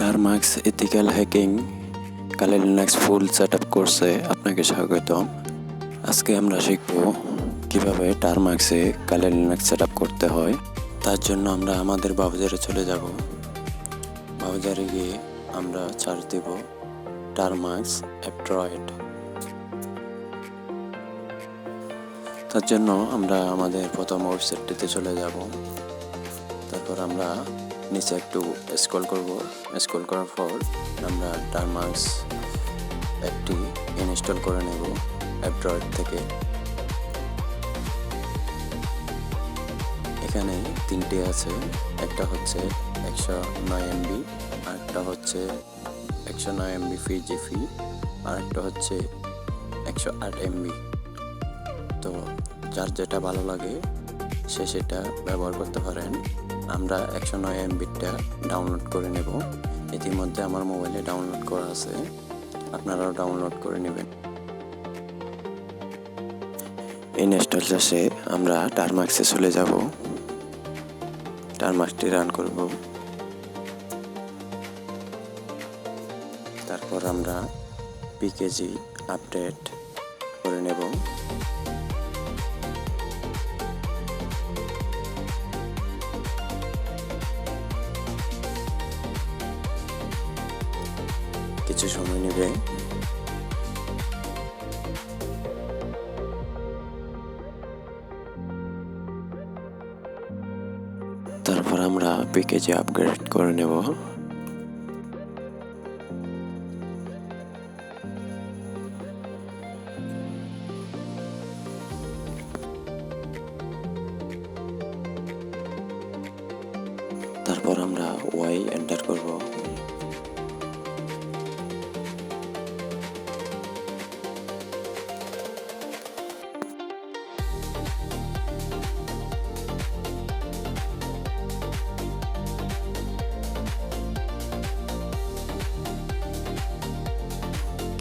টারমাক্স ethical hacking কালি Linux full setup কোর্সে আপনাকে স্বাগতম। আজকে আমরা শিখব কিভাবে টারমাক্সে কালি লিনাক্স সেটআপ করতে হয়। তার জন্য আমরা আমাদের ব্রাউজারে চলে যাব। ব্রাউজারে গিয়ে আমরা সার্চ দেব টারমাক্স অ্যান্ড্রয়েড। তার জন্য আমরা আমাদের প্রথম ওয়েবসাইটটিতে চলে যাব। তারপর আমরা নিচে একটু স্ক্রল করব। স্ক্রল করার পর আমরা টারমাক্স অ্যাপটি ইনস্টল করে নেব অ্যান্ড্রয়েড থেকে। এখানে তিনটে আছে, একটা হচ্ছে 109 MB, আরেকটা হচ্ছে 109 MB ফ্রি, আরেকটা হচ্ছে 108 MB। তো যার যেটা ভালো লাগে সে সেটা ব্যবহার করতে পারেন। আমরা 109 MBটা ডাউনলোড করে নেব। ইতিমধ্যে আমার মোবাইলে ডাউনলোড করা আছে, আপনারাও ডাউনলোড করে নেবেন। ইনস্টল শেষে আমরা টারমাক্সে চলে যাব। টারমাক্সটি রান করব। তারপর আমরা পিকেজি আপডেট করে নেব। কিছু সময় নেবে। তারপর আমরা প্যাকেজে আপগ্রেড করে নেব। তারপর আমরা ওয়াই এন্টার করব।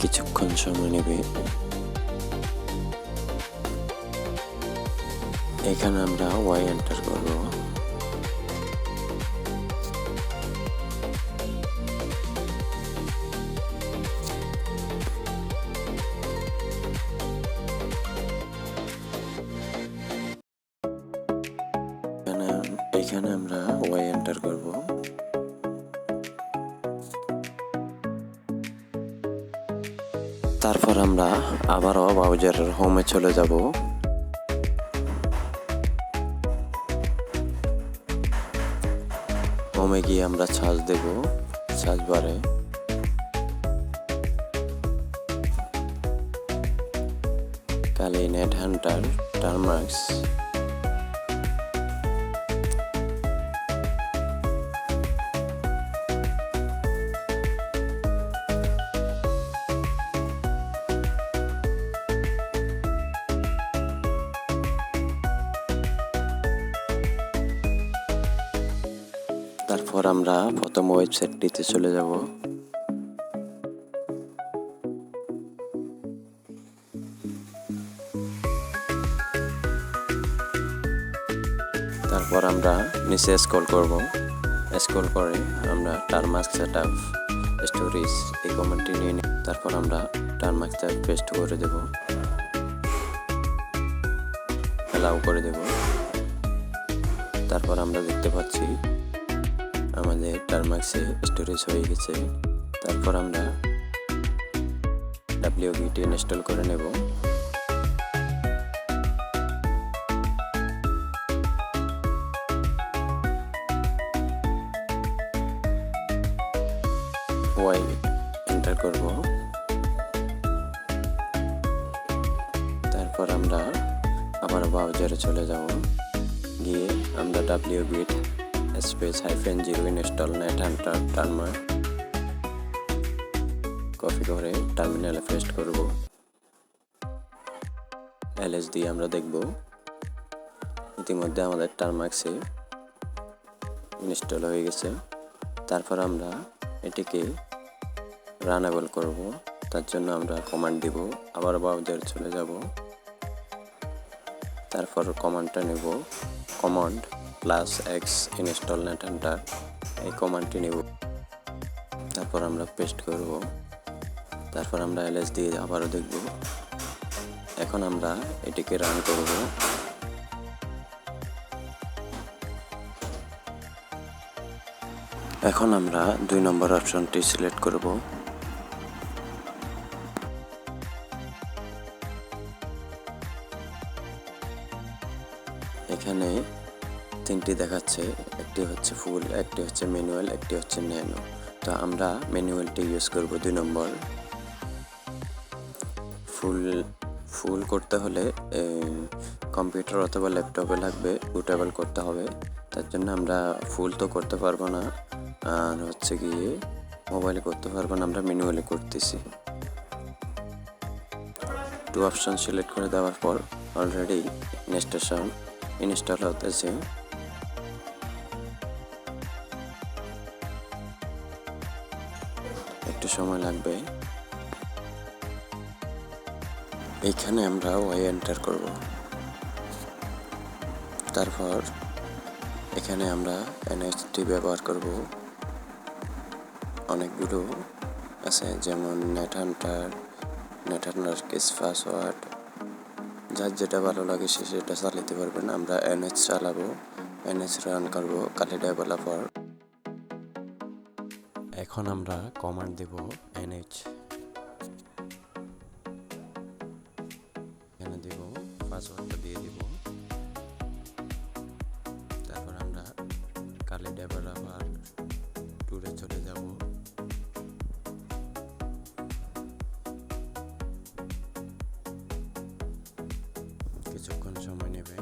কিছুক্ষণ সময় নেবে। এখানে আমরা ওয়াই এন্টার করব। এখানে আমরা ওয়াই এন্টার করব। তারপর আমরা আবারও ব্রাউজারের হোমে চলে যাব। হোমে গিয়ে আমরা সার্চ দেব। সার্চ বারে কালি নেট হান্টার টারমাক্স। তারপর আমরা প্রথম ওয়েবসাইটটিতে চলে যাব। তারপর আমরা নিচে স্ক্রল করব। স্ক্রল করে আমরা টারমাক্স সেটআপ স্টোরেজ এই কমেন্টটি নিয়ে নিই। তারপর আমরা টারমাক্সটা পেস্ট করে দেব, অ্যালাউ করে দেব। তারপর আমরা দেখতে পাচ্ছি আমাদের টারমাক্সে স্টোরেজ হয়ে গেছে। তারপর আমরা wget ইনস্টল করে নেব। ওয়াই এন্টার করব। তারপর আমরা আবার ব্রাউজারে চলে যাব। গিয়ে আমরা wget -0 install net Hunter টারমাক্স copy করে টার্মিনালে পেস্ট করব। ls দিয়ে আমরা দেখব ইতিমধ্যে আমাদের টারমাক্সে ইনস্টল হয়ে গেছে। তারপর আমরা এটিকে রানেবল করব। তার জন্য আমরা কমান্ড দিব। আবার ব্রাউজারে চলে যাব। তারপর কমান্ডটা নেব, command +x install net Hunter এই কমান্ডটি নেব। তারপর আমরা পেস্ট করব। তারপর আমরা এলএস দিয়ে আবারও দেখব। এখন আমরা এটিকে রান করব। এখন আমরা 2 নম্বর অপশনটি সিলেক্ট করব। এখানে 3টি দেখাচ্ছে, একটি হচ্ছে ফুল, একটি হচ্ছে ম্যানুয়াল, একটি হচ্ছে ন্যানো। তো আমরা ম্যানুয়ালটি ইউজ করব 2 নম্বর। ফুল করতে হলে কম্পিউটার অথবা ল্যাপটপে লাগবে, বুটেবল করতে হবে। তার জন্য আমরা ফুল তো করতে পারবো না, আর হচ্ছে গিয়ে মোবাইলে করতে পারবো না, আমরা ম্যানুয়ালে করতেছি। 2 অপশন সিলেক্ট করে দেওয়ার পর অলরেডি ইনস্টল হতেছে। একটু সময় লাগবে। এইখানে আমরা ওয়াই এন্টার করব। তারপর এখানে আমরা এনএইচটি ব্যবহার করব। অনেকগুলো আছে, যেমন নেট হান্টার কেস পাসওয়ার্ড, যার যেটা ভালো লাগে সে সেটা চালাতে পারবেন। আমরা এনএইচ চালাবো, এনএইচ রান করব কালি ডেভেলপার। এখন আমরা কমান্ড দেব এনএইচ, এখানে দেব, পাসওয়ার্ডটা দিয়ে দেব। তারপর আমরা কালি ডেভেলপার টুরে চলে যাব। কিছুক্ষণ সময় নেবে।